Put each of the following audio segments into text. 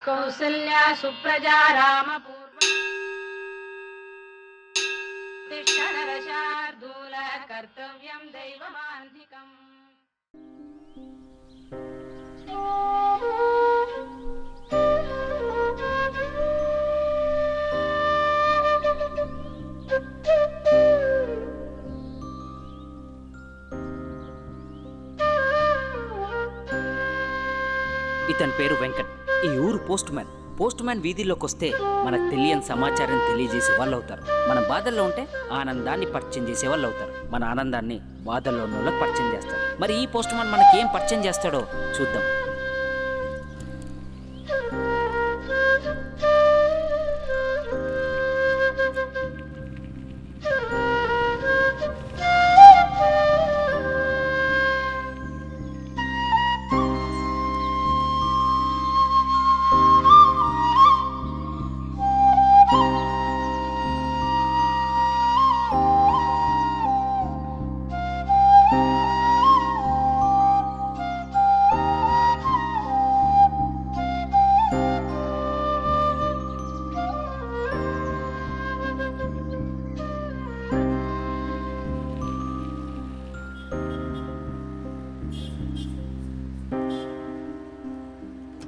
కౌసల్యా సుప్రజా రామ పూర్వశార్దూల కర్తవ్యం దైవమాంధికం. ఇతని పేరు వెంకట్. ఈ ఊరు పోస్ట్ మ్యాన్ వీధిలోకి వస్తే మనకు తెలియని సమాచారం తెలియజేసే వాళ్ళు అవుతారు. మన బాధల్లో ఉంటే ఆనందాన్ని పరిచయం చేసే వాళ్ళు అవుతారు. మన ఆనందాన్ని బాధల్లో ఉన్న వాళ్ళకి పరిచయం చేస్తారు. మరి ఈ పోస్ట్ మ్యాన్ మనకి ఏం పరిచయం చేస్తాడో చూద్దాం.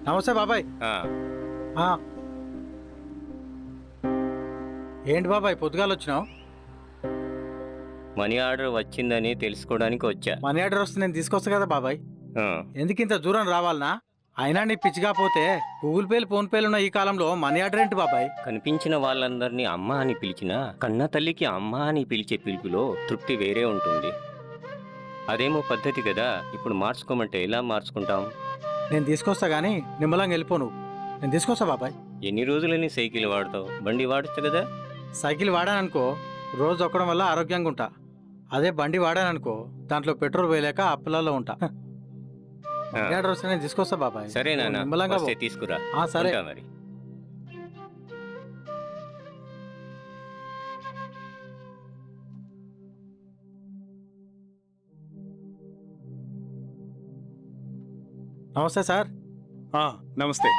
నమస్తే బాబాయ్. ఏంటి బాబాయ్ పొద్దుగాలు వచ్చినావు? మనీ ఆర్డర్ వచ్చిందని తెలుసుకోవడానికి వచ్చా. మనీ ఆర్డర్ వస్తే నేను తీసుకొస్తా కదా బాబాయ్. ఎందుకు ఇంత దూరం రావాలనా? అయినా నీ పిచ్చిగా పోతే గూగుల్ పేలు ఫోన్ పేలు ఉన్న ఈ కాలంలో మనీ ఆర్డర్ ఏంటి బాబాయ్? కనిపించిన వాళ్ళందరినీ అమ్మ అని పిలిచినా కన్న తల్లికి అమ్మ అని పిలిచే పిలుపులో తృప్తి వేరే ఉంటుంది. అదేమో పద్ధతి కదా. ఇప్పుడు మార్చుకోమంటే ఎలా మార్చుకుంటాం? నేను తీసుకొస్తా గానీ నిమ్మలంగా వెళ్ళిపో నువ్వు. నేను తీసుకొస్తా బాబాయ్. ఎన్ని రోజులని సైకిల్ వాడతావు? బండి వాడచ్చు కదా. సైకిల్ వాడాననుకో రోజు ఒక్కడం వల్ల ఆరోగ్యంగా ఉంటా. అదే బండి వాడాననుకో దాంట్లో పెట్రోల్ వేయలేక అప్పులలో ఉంటా. ఆర్డర్ వస్తే నేను తీసుకొస్తా బాబాయ్. సరే నాన్న, నిమ్మలంగా వస్తే తీసుకురా. సరే మరి. నమస్తే సార్. నమస్తే.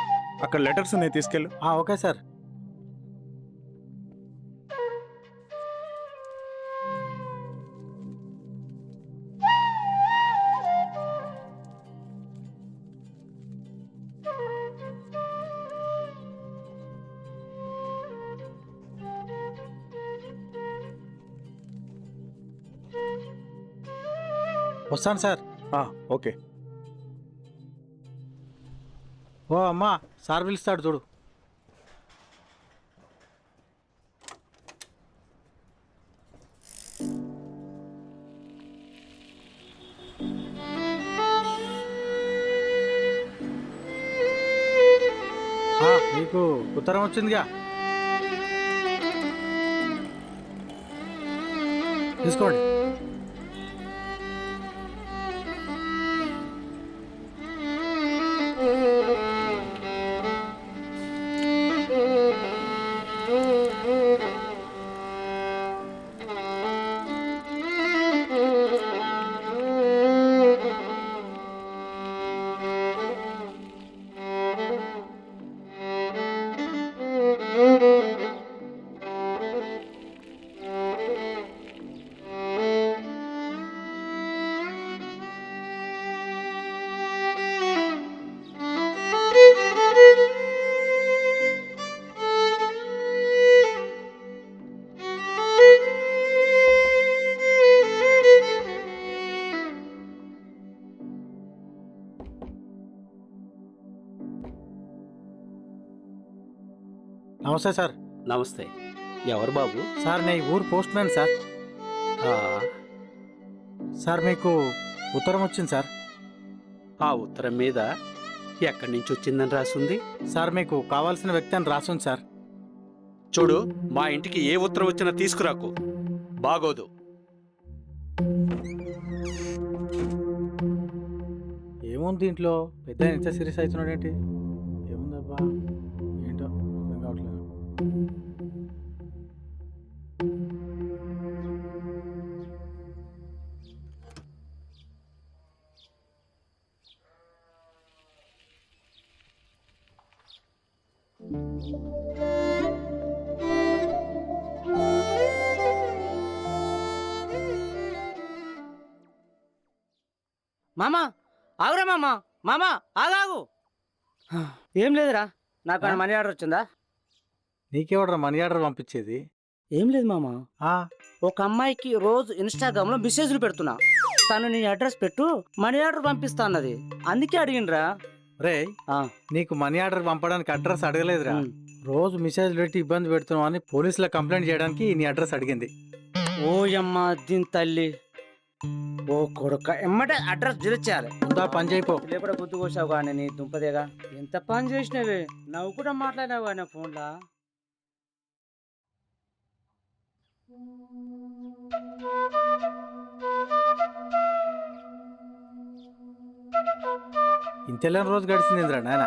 అక్కడ లెటర్స్ ఉన్నాయి, తీసుకెళ్ళు. Okay sir. వస్తాను సార్. ఓకే. ఓ అమ్మా, సార్ పిలుస్తాడు చూడు. మీకు ఉత్తరం వచ్చిందిగా, తీసుకోండి. నమస్తే సార్. నమస్తే. ఎవరు బాబు? సార్ నేను ఊరు పోస్ట్ మ్యాన్ సార్. సార్ మీకు ఉత్తరం వచ్చింది సార్. ఆ ఉత్తరం మీద ఎక్కడి నుంచి వచ్చిందని రాసుంది. సార్ మీకు కావాల్సిన వ్యక్తి అని రాసుంది సార్. చూడు, మా ఇంటికి ఏ ఉత్తరం వచ్చినా తీసుకురాకు, బాగోదు. ఏముంది దీంట్లో? పెద్ద ఎంత సీరియస్ అవుతున్నాడు ఏంటి? ఏముందబ్బా, ఏంటో అర్థం కావట్లేదు. మామా ఆగురా మామా, మామా ఆగాగు. ఏం లేదురా, నాకు ఆ? మనీ ఆర్డర్ వచ్చిందా? నీకెవడరా మనీ ఆర్డర్ పంపించేది? ఏం లేదు మామా, ఆ, ఒక అమ్మాయికి రోజు ఇన్స్టాగ్రామ్ లో మెసేజ్లు పెడుతున్నా. తను నీ అడ్రస్ పెట్టు, మనీ ఆర్డర్ పంపిస్తా అన్నది, అందుకే అడిగినరా. రే నీకు మనీ ఆర్డర్ పంపడానికి అడ్రస్ అడగలేదురా. రోజు మెసేజ్ పెట్టి ఇబ్బంది పెడుతున్నావు అని పోలీసులకు కంప్లైంట్ చేయడానికి నీ అడ్రస్ అడిగింది. ఓ యమ్మ దీని తల్లి, ఓ కొడుక, ఎమ్మటే అడ్రస్ డిలీట్ చేయాలి. ముందా పని చేయిపో. లేకుండా గుర్తు కోసావు కానీ నీ దుంపదేగా. ఎంత పని చేసినవే, నవ్వు కూడా మాట్లాడినావు కానీ ఫోన్లా. ఇంతెల్లని రోజు గడిచిందిరా నాయన.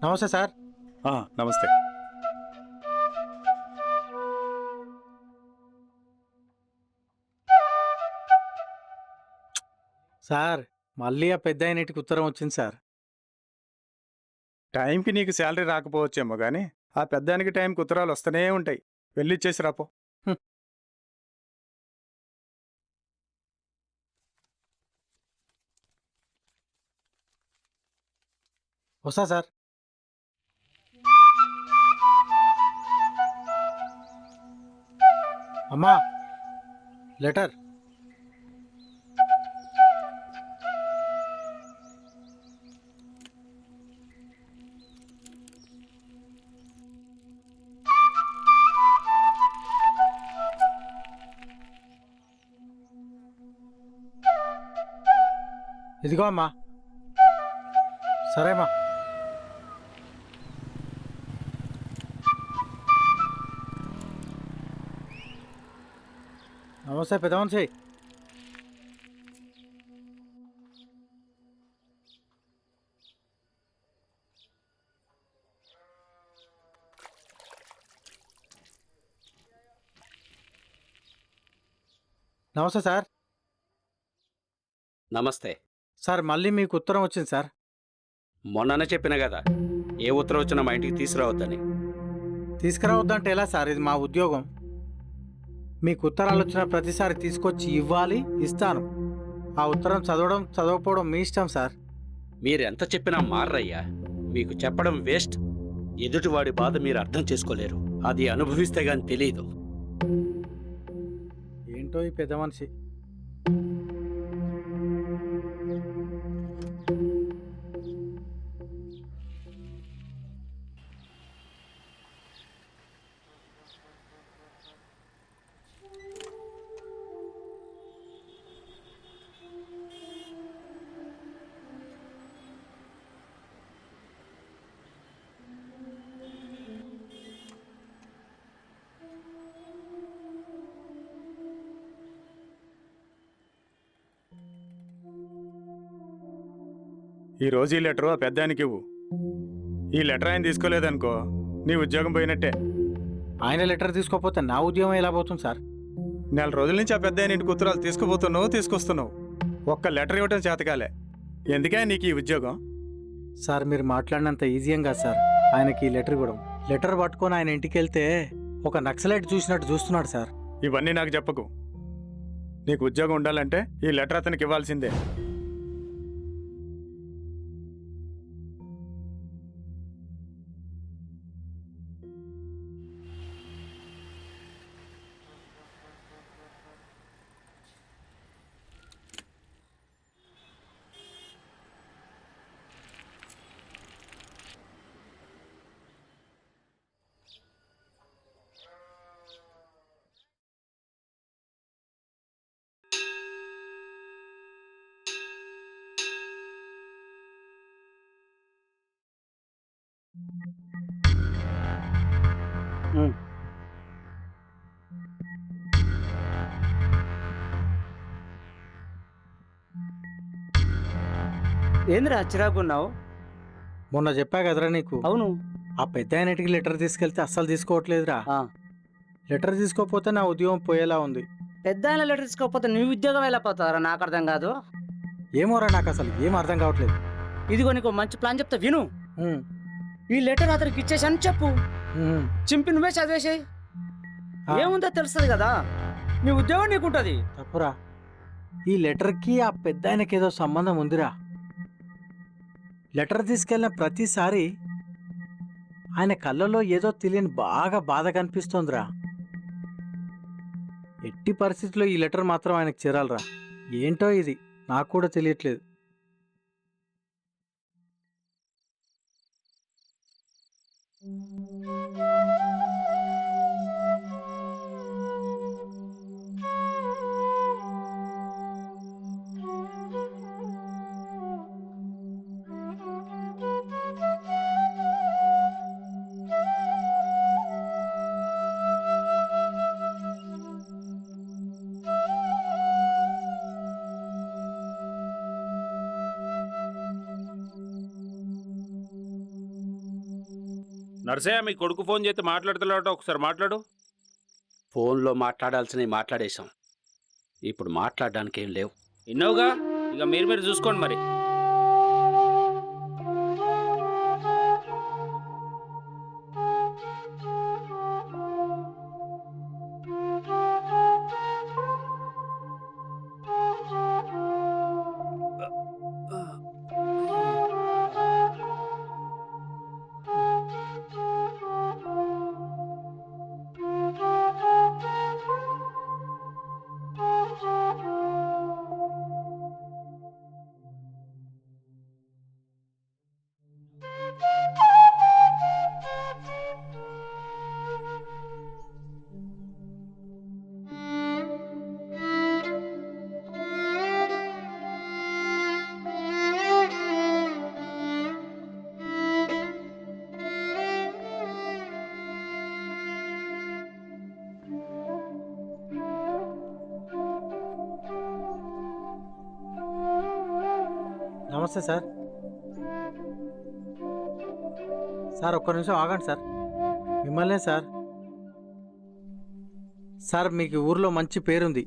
నమస్తే సార్. నమస్తే. సార్ మళ్ళీ ఆ పెద్ద ఆయనటికి ఉత్తరం వచ్చింది సార్. టైంకి నీకు శాలరీ రాకపోవచ్చేమో కానీ ఆ పెద్దానికి టైంకి ఉత్తరాలు వస్తూనే ఉంటాయి. వెళ్ళిచ్చేసి రాపో. వస్తా సార్. అమ్మా లెటర్. ఇదిగో అమ్మా. సరేమ్మా. నమస్తే పెద్ద మనిషి. నమస్తే సార్. నమస్తే సార్ మళ్ళీ మీకు ఉత్తరం వచ్చింది సార్. మొన్ననే చెప్పిన కదా, ఏ ఉత్తరం వచ్చినా మా ఇంటికి తీసుకురావద్దని. తీసుకురావద్దంటే ఎలా సార్? ఇది మా ఉద్యోగం. మీకు ఉత్తరాలు వచ్చిన ప్రతిసారి తీసుకొచ్చి ఇవ్వాలి, ఇస్తాను. ఆ ఉత్తరం చదవడం చదవకపోవడం మీ ఇష్టం సార్. మీరెంత చెప్పినా మారయ్యా, మీకు చెప్పడం వేస్ట్. ఎదుటివాడి బాధ మీరు అర్థం చేసుకోలేరు, అది అనుభవిస్తే గాని తెలియదు. ఏంటో ఈ పెద్ద మనిషి. ఈ రోజు ఈ లెటరు ఆ పెద్దానికి ఇవ్వు. ఈ లెటర్ ఆయన తీసుకోలేదనుకో నీ ఉద్యోగం పోయినట్టే. ఆయన లెటర్ తీసుకోకపోతే నా ఉద్యోగం ఎలా పోతుంది సార్? నెల రోజుల నుంచి ఆ పెద్ద ఆయన ఇంటికి ఉత్తరాలు తీసుకుపోతున్నావు, తీసుకొస్తున్నావు. ఒక్క లెటర్ ఇవ్వటం చేతకాలే. ఎందుకే నీకు ఈ ఉద్యోగం? సార్ మీరు మాట్లాడినంత ఈజీగా కాదు సార్ ఆయనకి ఈ లెటర్ ఇవ్వడం. లెటర్ పట్టుకొని ఆయన ఇంటికి వెళ్తే ఒక నక్సలైట్ చూసినట్టు చూస్తున్నాడు సార్. ఇవన్నీ నాకు చెప్పకు. నీకు ఉద్యోగం ఉండాలంటే ఈ లెటర్ అతనికి ఇవ్వాల్సిందే. ఏందిరా చిరాకున్నావు? మొన్న చెప్పా కదరా నీకు, అవును. ఆ పెద్ద ఆయనటికి లెటర్ తీసుకెళ్తే అస్సలు తీసుకోవట్లేదురా. ఆ, లెటర్ తీసుకోకపోతే నా ఉద్యోగం పోయేలా ఉంది. పెద్ద ఆయన లెటర్ తీసుకోకపోతే నీ ఉద్యోగం వెళ్ళిపోతారా? నాకు అర్థం కాదు. ఏమోరా, నాకు అసలు ఏం అర్థం కావట్లేదు. ఇదిగో నీకు మంచి ప్లాన్ చెప్తా విను. ఉమ్, ఈ లెటర్ అతనికి ఇచ్చేసాను చెప్పు, ఉమ్. చింపి నువ్వే చదివేసేయి. ఆ, ఏముందో తెలుస్తుంది కదా, నీ ఉద్యోగం నీకుంటది. తప్పురా. ఈ లెటర్కి ఆ పెద్ద ఆయనకి ఏదో సంబంధం ఉందిరా. లెటర్ తీసుకెళ్ళిన ప్రతిసారి ఆయన కళ్ళలో ఏదో తెలియని బాగా బాధ కనిపిస్తోందిరా. ఎట్టి పరిస్థితుల్లో ఈ లెటర్ మాత్రం ఆయనకు చేరాలరా. ఏంటో ఇది, నాకు కూడా తెలియట్లేదు. నర్సయ్య మీ కొడుకు ఫోన్ చేస్తే మాట్లాడుతున్నాడు, ఒకసారి మాట్లాడు. ఫోన్లో మాట్లాడాల్సినవి మాట్లాడేశాం, ఇప్పుడు మాట్లాడడానికి ఏం లేవు. విన్నావుగా, ఇక మీరు చూసుకోండి మరి. నమస్తే సార్. సార్ ఒక్క నిమిషం ఆగండి సార్. మిమ్మల్నే సార్. సార్ మీకు ఊర్లో మంచి పేరుంది,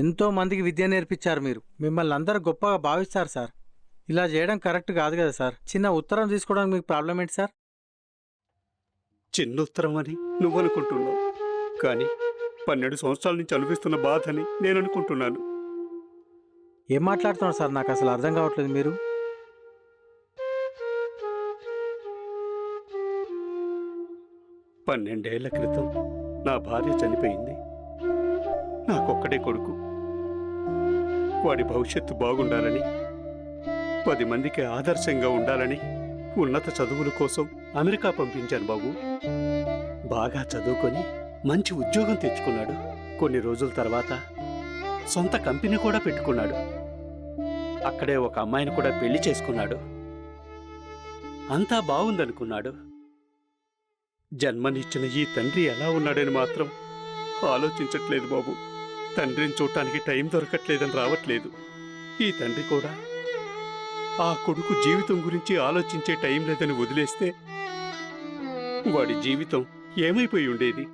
ఎంతో మందికి విద్య నేర్పించారు మీరు. మిమ్మల్ని అందరూ గొప్పగా భావిస్తారు సార్. ఇలా చేయడం కరెక్ట్ కాదు కదా సార్. చిన్న ఉత్తరం తీసుకోవడానికి మీకు ప్రాబ్లం ఏంటి సార్? చిన్న ఉత్తరం అని నువ్వు అనుకుంటున్నావు, కానీ 12 సంవత్సరాల నుంచి అనుభవిస్తున్న బాధని నేను అనుకుంటున్నాను. ఏం మాట్లాడుతున్నారు సార్, నాకు అసలు అర్థం కావట్లేదు. మీరు 12 ఏళ్ల క్రితం నా భార్య చనిపోయింది. నాకొక్కడే కొడుకు. వాడి భవిష్యత్తు బాగుండాలని, 10 మందికి ఆదర్శంగా ఉండాలని ఉన్నత చదువుల కోసం అమెరికా పంపించాను బాబు. బాగా చదువుకొని మంచి ఉద్యోగం తెచ్చుకున్నాడు. కొన్ని రోజుల తర్వాత సొంత కంపెనీ కూడా పెట్టుకున్నాడు. అక్కడే ఒక అమ్మాయిని కూడా పెళ్లి చేసుకున్నాడు. అంతా బాగుందనుకున్నాడు. జన్మనిచ్చిన ఈ తండ్రి ఎలా ఉన్నాడని మాత్రం ఆలోచించట్లేదు బాబు. తండ్రిని చూడటానికి టైం దొరకట్లేదని రావట్లేదు. ఈ తండ్రి కూడా ఆ కొడుకు జీవితం గురించి ఆలోచించే టైం లేదని వదిలేస్తే వాడి జీవితం ఏమైపోయి ఉండేది?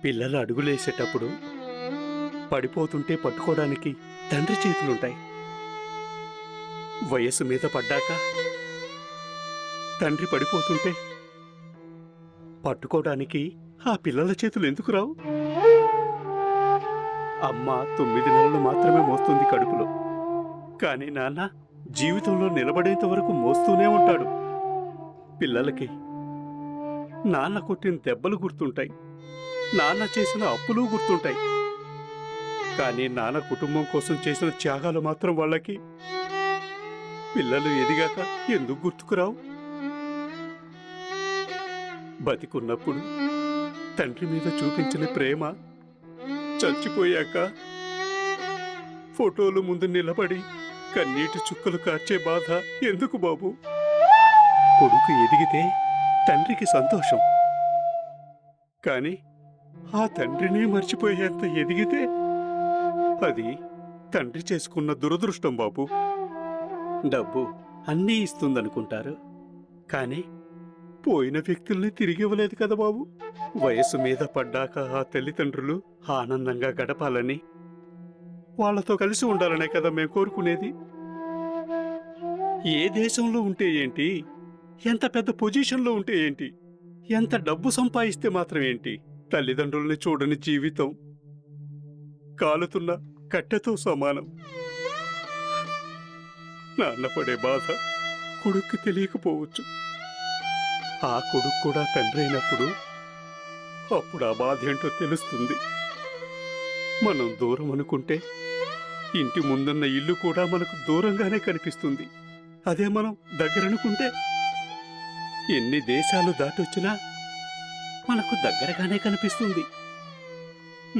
పిల్లలు అడుగులేసేటప్పుడు పడిపోతుంటే పట్టుకోవడానికి తండ్రి చేతులుంటాయి. వయస్సు మీద పడ్డాక తండ్రి పడిపోతుంటే పట్టుకోవడానికి ఆ పిల్లల చేతులు ఎందుకు రావు? అమ్మ 9 నెలలు మాత్రమే మోస్తుంది కడుపులో. కానీ నాన్న జీవితంలో నిలబడేంత వరకు మోస్తూనే ఉంటాడు. పిల్లలకి నాన్న కొట్టిన దెబ్బలు గుర్తుంటాయి, నాన్న చేసిన అప్పులు గుర్తుంటాయి. కానీ నాన్న కుటుంబం కోసం చేసిన త్యాగాలు మాత్రం వాళ్ళకి పిల్లలు ఎదిగాక ఎందుకు గుర్తుకురావు? బతికున్నప్పుడు తండ్రి మీద చూపించిన ప్రేమ చచ్చిపోయాక ఫోటోలు ముందు నిలబడి కన్నీటి చుక్కలు కార్చే బాధ ఎందుకు బాబు? కొడుకు ఎదిగితే తండ్రికి సంతోషం, కానీ ఆ తండ్రినే మర్చిపోయేంత ఎదిగితే అది తండ్రి చేసుకున్న దురదృష్టం బాబు. డబ్బు అన్నీ ఇస్తుందనుకుంటారు, కానీ పోయిన వ్యక్తుల్ని తిరిగి ఇవ్వలేదు కదా బాబు. వయసు మీద పడ్డాక ఆ తల్లిదండ్రులు ఆనందంగా గడపాలని, వాళ్ళతో కలిసి ఉండాలనే కదా మేము కోరుకునేది. ఏ దేశంలో ఉంటే ఏంటి, ఎంత పెద్ద పొజిషన్లో ఉంటే ఏంటి, ఎంత డబ్బు సంపాదిస్తే మాత్రం ఏంటి, తల్లిదండ్రుల్ని చూడని జీవితం కాలుతున్న కట్టెతో సమానం. నాన్న పడే బాధ కొడుక్కి తెలియకపోవచ్చు. ఆ కొడుకు కూడా తండ్రి అయినప్పుడు అప్పుడు ఆ బాధ ఏంటో తెలుస్తుంది. మనం దూరం అనుకుంటే ఇంటి ముందున్న ఇల్లు కూడా మనకు దూరంగానే కనిపిస్తుంది. అదే మనం దగ్గరనుకుంటే ఎన్ని దేశాలు దాటొచ్చినా మనకు దగ్గరగానే కనిపిస్తుంది.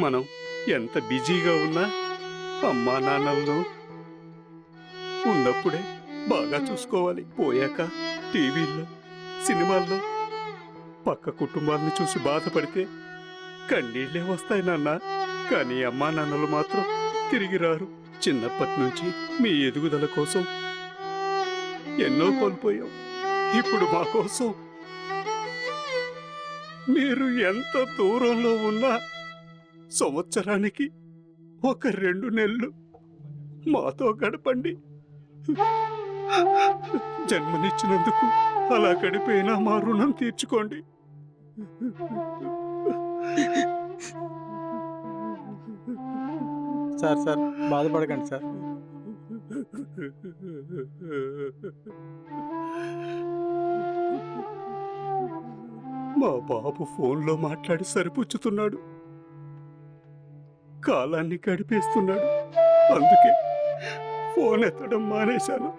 మనం ఎంత బిజీగా ఉన్నా అమ్మా నాన్నలను ఉన్నప్పుడే బాగా చూసుకోవాలి. పోయాక టీవీల్లో, సినిమాల్లో పక్క కుటుంబాలను చూసి బాధపడితే కన్నీళ్లే వస్తాయి నాన్న. కానీ అమ్మా నాన్నలు మాత్రం తిరిగి రారు. చిన్నప్పటి నుంచి మీ ఎదుగుదల కోసం ఎన్నో కోల్పోయాం. ఇప్పుడు మా కోసం మీరు ఎంత దూరంలో ఉన్నా సంవత్సరానికి 1-2 నెలలు మాతో గడపండి. జన్మనిచ్చినందుకు అలా గడిపోయినా మా రుణం తీర్చుకోండి. సార్ సార్ బాధపడకండి సార్. మా బాబు ఫోన్లో మాట్లాడి సరిపుచ్చుతున్నాడు, కాలాన్ని గడిపేస్తున్నాడు. అందుకే ఫోన్ ఎత్తడం మానేశాను.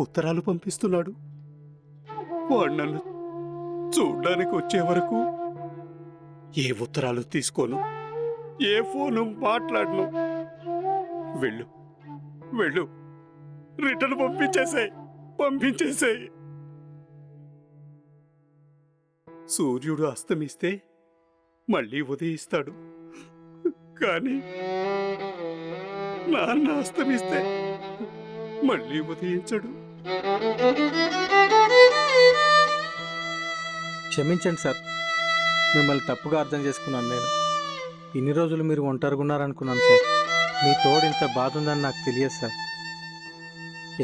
ఉత్తరాలు పంపిస్తున్నాడు. వాడు నన్ను చూడ్డానికి వచ్చే వరకు ఏ ఉత్తరాలు తీసుకోను, ఏ ఫోను మాట్లాడను. వెళ్ళు వెళ్ళు, రిటర్న్ పంపించేసాయి. సూర్యుడు అస్తమిస్తే మళ్ళీ ఉదయిస్తాడు, కానీ నాన్న అస్తమిస్తే మళ్ళీ ఉదయించడు. క్షమించండి సార్, మిమ్మల్ని తప్పుగా అర్థం చేసుకున్నాను నేను. ఇన్ని రోజులు మీరు ఒంటరిగున్నారనుకున్నాను సార్. మీ తోడు ఇంత బాధ ఉందని నాకు తెలియదు సార్.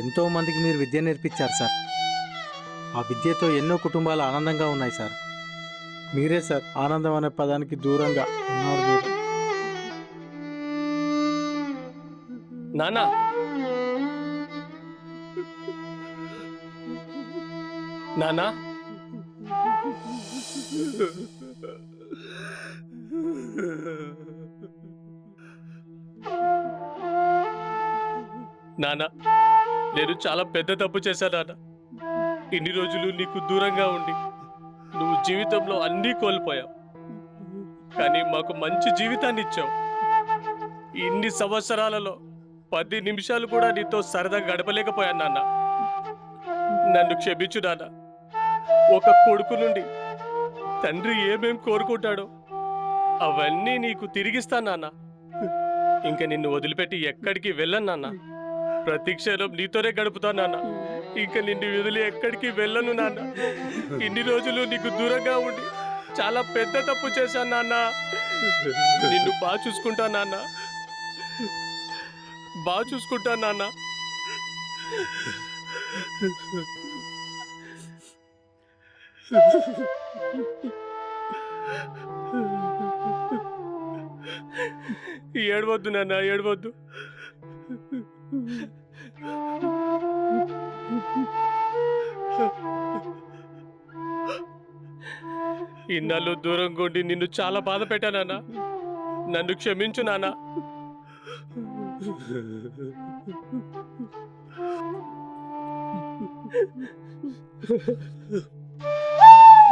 ఎంతోమందికి మీరు విద్య నేర్పించారు సార్. ఆ విద్యతో ఎన్నో కుటుంబాలు ఆనందంగా ఉన్నాయి సార్. మీరే సార్ ఆనందం అనే పదానికి దూరంగా ఉన్నారు మీరు. నానా నానా నానా నేను చాలా పెద్ద తప్పు చేశాను నాన్న. ఇన్ని రోజులు నీకు దూరంగా ఉండి నువ్వు జీవితంలో అన్నీ కోల్పోయావు, కానీ మాకు మంచి జీవితాన్ని ఇచ్చావు. ఇన్ని సంవత్సరాలలో 10 నిమిషాలు కూడా నీతో సరదాగా గడపలేకపోయాను నాన్న. నన్ను క్షమించు నాన్న. ఒక కొడుకు నుండి తండ్రి ఏమేం కోరుకుంటాడో అవన్నీ నీకు తిరిగిస్తాను నాన్న. ఇంకా నిన్ను వదిలిపెట్టి ఎక్కడికి వెళ్ళను నాన్న. ప్రతి క్షణం నీతోనే గడుపుతాను నాన్న. ఇంకా నిన్ను వదిలి ఎక్కడికి వెళ్ళను నాన్న. ఇన్ని రోజులు నీకు దూరంగా ఉండి చాలా పెద్ద తప్పు చేశాను నాన్న. నిన్ను బాగా చూసుకుంటాను నాన్న, బాగా చూసుకుంటాను నాన్న. ఏడవద్దు నాన్న, ఏడవద్దు. ఇన్నాళ్ళు దూరం కొండి నిన్ను చాలా బాధ పెట్టానా? నన్ను క్షమించు నాన్న.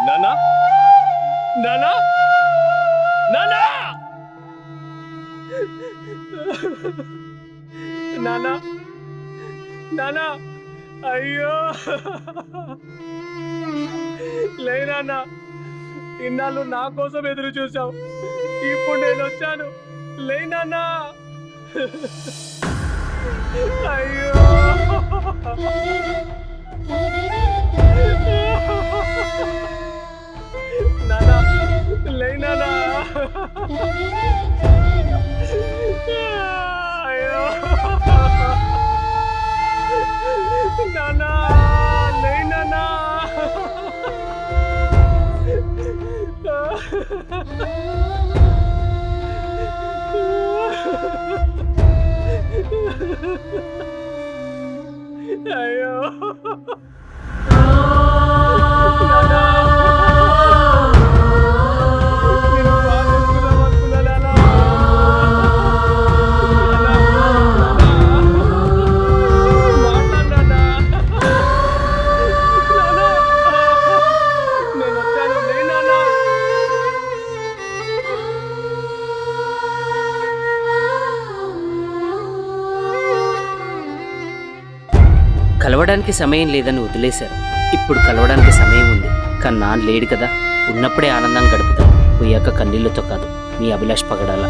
నానా, నానా, నానా, నానా, నానా, అయ్యో లేనా, ఇన్నాళ్ళు నా కోసం ఎదురు చూసావు, ఇప్పుడు నేను వచ్చాను, లేనా, అయ్యో నానా, లేనా, అయ్యో నానా, లేనా, అయ్యో నానా, నిన్ను బాధిస్తున్నాం అనుకున్నా నానా. మాట్లాడినా నేను వచ్చాను, లేనా. కలవడానికి సమయం లేదని వదిలేశారు. ఇప్పుడు కలవడానికి సమయం ఉంది, కానీ నాన్న లేడు కదా. ఉన్నప్పుడే ఆనందాన్ని గడుపుతాం, పోయాక కన్నీళ్లతో కాదు. మీ అభిలాష్ పగడాల.